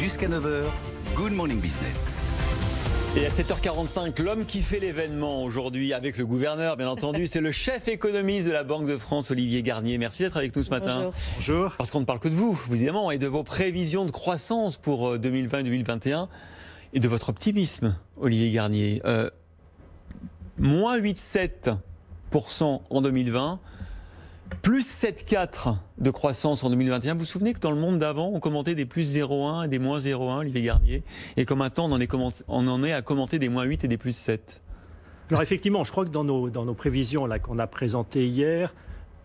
Jusqu'à 9h, Good Morning Business. Et à 7h45, l'homme qui fait l'événement aujourd'hui avec le gouverneur, bien entendu, c'est le chef économiste de la Banque de France, Olivier Garnier. Merci d'être avec nous ce matin. Bonjour. Parce qu'on ne parle que de vous, évidemment, et de vos prévisions de croissance pour 2020 et 2021, et de votre optimisme, Olivier Garnier. Moins 8,7% en 2020, plus 7,4% de croissance en 2021. Vous vous souvenez que dans le monde d'avant, on commentait des plus 0,1 et des moins 0,1, Olivier Garnier, et que maintenant on en est à commenter des moins 8 et des plus 7. Alors effectivement, je crois que dans nos prévisions là, qu'on a présentées hier,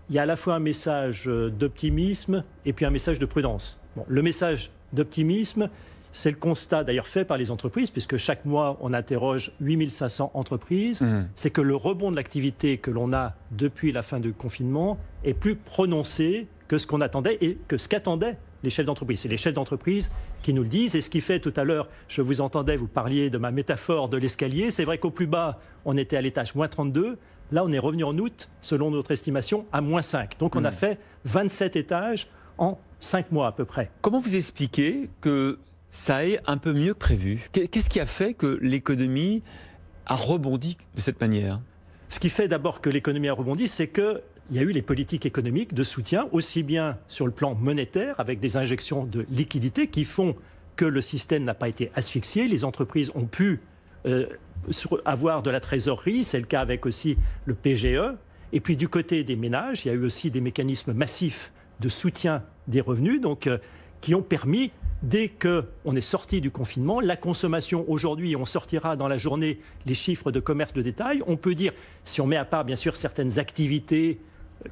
il y a à la fois un message d'optimisme et puis un message de prudence. Bon, le message d'optimisme, c'est le constat d'ailleurs fait par les entreprises, puisque chaque mois on interroge 8500 entreprises, c'est que le rebond de l'activité que l'on a depuis la fin du confinement est plus prononcé que ce qu'on attendait et que ce qu'attendaient les chefs d'entreprise. C'est les chefs d'entreprise qui nous le disent, et ce qui fait tout à l'heure, je vous entendais, vous parliez de ma métaphore de l'escalier, c'est vrai qu'au plus bas on était à l'étage moins 32, là on est revenu en août, selon notre estimation, à moins 5. Donc on a fait 27 étages en 5 mois à peu près. Comment vous expliquez que ça est un peu mieux que prévu? Qu'est-ce qui a fait que l'économie a rebondi de cette manière? Ce qui fait d'abord que l'économie a rebondi, c'est qu'il y a eu les politiques économiques de soutien, aussi bien sur le plan monétaire, avec des injections de liquidités qui font que le système n'a pas été asphyxié. Les entreprises ont pu avoir de la trésorerie, c'est le cas avec aussi le PGE. Et puis du côté des ménages, il y a eu aussi des mécanismes massifs de soutien des revenus, donc, qui ont permis, dès qu'on est sorti du confinement, la consommation aujourd'hui, on sortira dans la journée les chiffres de commerce de détail. On peut dire, si on met à part bien sûr certaines activités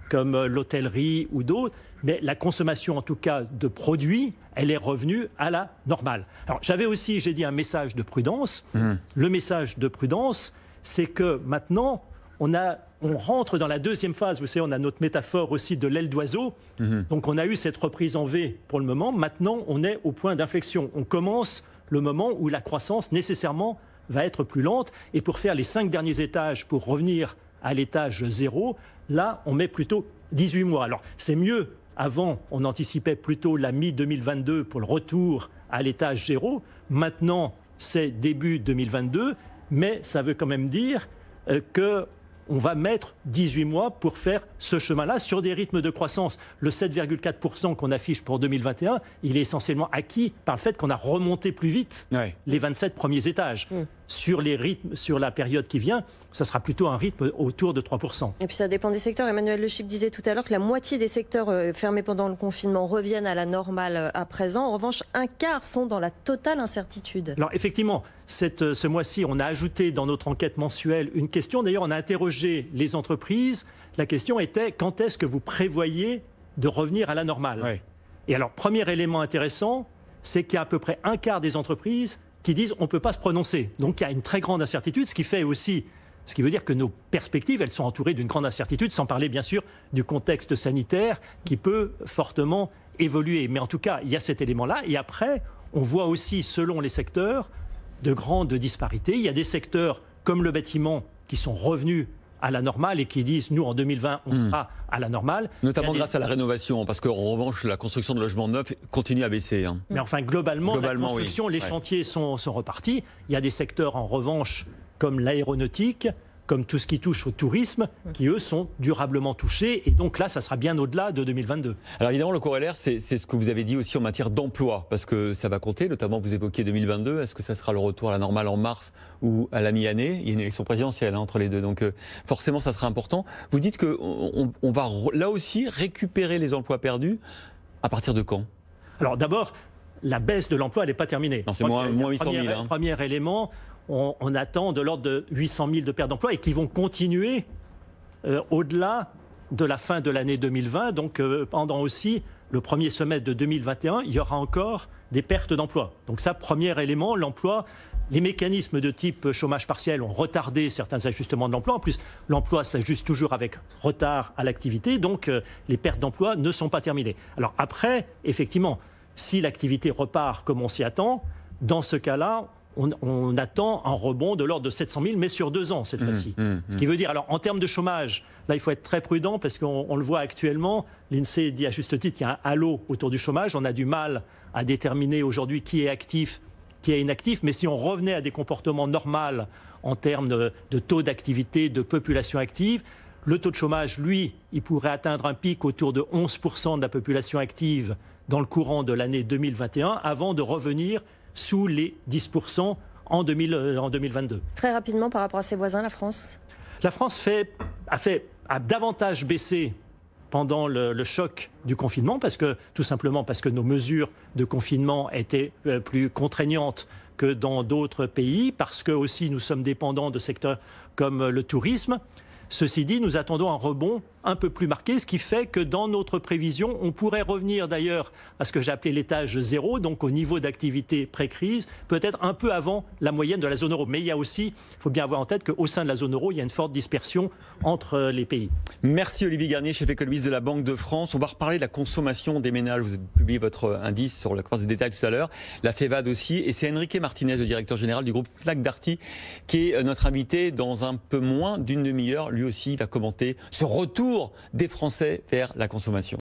comme l'hôtellerie ou d'autres, mais la consommation en tout cas de produits, elle est revenue à la normale. Alors j'avais aussi, j'ai dit, un message de prudence. Le message de prudence, c'est que maintenant, on rentre dans la deuxième phase. Vous savez, on a notre métaphore aussi de l'aile d'oiseau. Donc on a eu cette reprise en V pour le moment. Maintenant, on est au point d'inflexion. On commence le moment où la croissance nécessairement va être plus lente. Et pour faire les 5 derniers étages, pour revenir à l'étage 0, là, on met plutôt 18 mois. Alors c'est mieux. Avant, on anticipait plutôt la mi-2022 pour le retour à l'étage 0. Maintenant, c'est début 2022. Mais ça veut quand même dire qu'on va mettre 18 mois pour faire ce chemin-là sur des rythmes de croissance. Le 7,4% qu'on affiche pour 2021, il est essentiellement acquis par le fait qu'on a remonté plus vite les 27 premiers étages. Sur les rythmes, sur la période qui vient, ça sera plutôt un rythme autour de 3%. Et puis ça dépend des secteurs. Emmanuel Le Chip disait tout à l'heure que la moitié des secteurs fermés pendant le confinement reviennent à la normale à présent. En revanche, un quart sont dans la totale incertitude. Alors effectivement, ce mois-ci, on a ajouté dans notre enquête mensuelle une question. D'ailleurs, on a interrogé les entreprises. La question était, quand est-ce que vous prévoyez de revenir à la normale? Et alors, premier élément intéressant, c'est qu'il y a à peu près un quart des entreprises qui disent on ne peut pas se prononcer. Donc il y a une très grande incertitude, ce qui veut dire que nos perspectives, elles sont entourées d'une grande incertitude, sans parler bien sûr du contexte sanitaire qui peut fortement évoluer. Mais en tout cas, il y a cet élément-là. Et après, on voit aussi, selon les secteurs, de grandes disparités. Il y a des secteurs comme le bâtiment qui sont revenus à la normale et qui disent, nous, en 2020, on sera à la normale. Notamment grâce à la rénovation, parce qu'en revanche, la construction de logements neufs continue à baisser. Mais enfin, globalement la construction, les chantiers sont repartis. Il y a des secteurs, en revanche, comme l'aéronautique, comme tout ce qui touche au tourisme, qui, eux, sont durablement touchés. Et donc là, ça sera bien au-delà de 2022. Alors évidemment, le corollaire, c'est ce que vous avez dit aussi en matière d'emploi, parce que ça va compter, notamment vous évoquiez 2022. Est-ce que ça sera le retour à la normale en mars ou à la mi-année? Il y a une élection présidentielle entre les deux, donc forcément, ça sera important. Vous dites qu'on va là aussi récupérer les emplois perdus. À partir de quand? Alors d'abord, la baisse de l'emploi, elle n'est pas terminée. Non, c'est moins 800 000. Premier élément, on attend de l'ordre de 800 000 de pertes d'emploi et qui vont continuer au-delà de la fin de l'année 2020. Donc pendant aussi le premier semestre de 2021, il y aura encore des pertes d'emploi. Donc ça, premier élément, l'emploi. Les mécanismes de type chômage partiel ont retardé certains ajustements de l'emploi. En plus, l'emploi s'ajuste toujours avec retard à l'activité. Donc les pertes d'emploi ne sont pas terminées. Alors après, effectivement, si l'activité repart comme on s'y attend, dans ce cas-là, on attend un rebond de l'ordre de 700 000, mais sur 2 ans cette fois-ci. Ce qui veut dire, alors en termes de chômage, Là, il faut être très prudent parce qu'on le voit actuellement. L'INSEE dit à juste titre qu'il y a un halo autour du chômage. On a du mal à déterminer aujourd'hui qui est actif, qui est inactif. Mais si on revenait à des comportements normaux en termes de taux d'activité, de population active, le taux de chômage, lui, il pourrait atteindre un pic autour de 11% de la population active dans le courant de l'année 2021 avant de revenir sous les 10% en 2022. Très rapidement, par rapport à ses voisins, la France ? La France a davantage baissé pendant le choc du confinement, tout simplement parce que nos mesures de confinement étaient plus contraignantes que dans d'autres pays, parce que aussi nous sommes dépendants de secteurs comme le tourisme. Ceci dit, nous attendons un rebond un peu plus marqué, ce qui fait que dans notre prévision, on pourrait revenir d'ailleurs à ce que j'ai appelé l'étage zéro, donc au niveau d'activité pré-crise, peut-être un peu avant la moyenne de la zone euro. Mais il y a aussi, il faut bien avoir en tête qu'au sein de la zone euro, il y a une forte dispersion entre les pays. Merci Olivier Garnier, chef économiste de la Banque de France. On va reparler de la consommation des ménages. Vous avez publié votre indice sur la croissance des détails tout à l'heure, la FEVAD aussi. Et c'est Enrique Martinez, le directeur général du groupe Fnac Darty, qui est notre invité dans un peu moins d'une demi-heure. Lui aussi va commenter ce retour des Français vers la consommation.